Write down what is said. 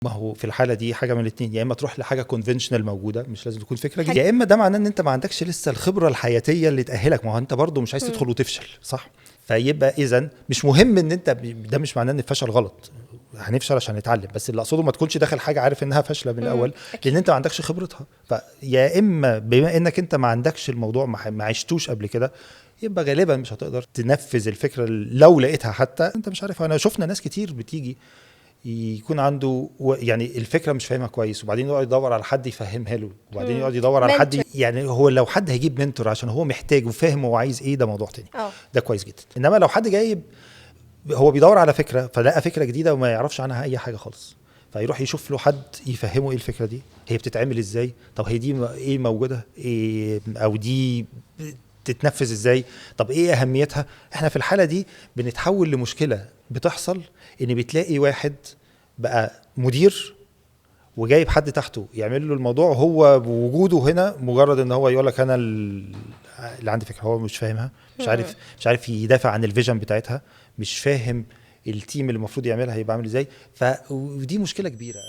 ما هو في الحاله دي حاجه من الاثنين، يا اما تروح لحاجه كونفنشنال موجوده مش لازم تكون فكره جديده، يا اما ده معناه ان انت ما عندكش لسه الخبره الحياتيه اللي تاهلك. ما هو انت برضو مش عايز تدخل وتفشل، صح؟ فيبقى اذا مش مهم ان انت، ده مش معناه ان الفشل غلط، هنفشل عشان نتعلم، بس اللي اقصده ما تكونش داخل حاجه عارف انها فاشله من الاول، لان انت ما عندكش خبرتها. فيا اما بما انك انت ما عندكش الموضوع، ما عشتوش قبل كده، يبقى غالبا مش هتقدر تنفذ الفكره لو لقيتها حتى انت مش عارفها. انا شفنا ناس كتير بتيجي يكون عنده يعني الفكره مش فاهمها كويس، وبعدين يقعد يدور على حد يفهمها له، وبعدين يقعد يدور على حد يعني هو لو حد هيجيب منتور عشان هو محتاج وفاهم هو عايز ايه، ده موضوع تاني، ده كويس جدا. انما لو حد جايب هو بيدور على فكره، فلقى فكره جديده وما يعرفش عنها اي حاجه خالص، فيروح يشوف له حد يفهمه ايه الفكره دي، هي بتتعمل ازاي، طب هي دي ايه موجوده إيه، او دي تتنفذ ازاي، طب ايه اهميتها. احنا في الحاله دي بنتحول لمشكله بتحصل، ان بتلاقي واحد بقى مدير وجايب حد تحته يعمل له الموضوع، وهو بوجوده هنا مجرد ان هو يقول لك انا اللي عندي فكره، هو مش فاهمها، مش عارف يدافع عن الفيجن بتاعتها، مش فاهم التيم اللي المفروض يعملها هيبقى عامل ازاي. ودي مشكله كبيره.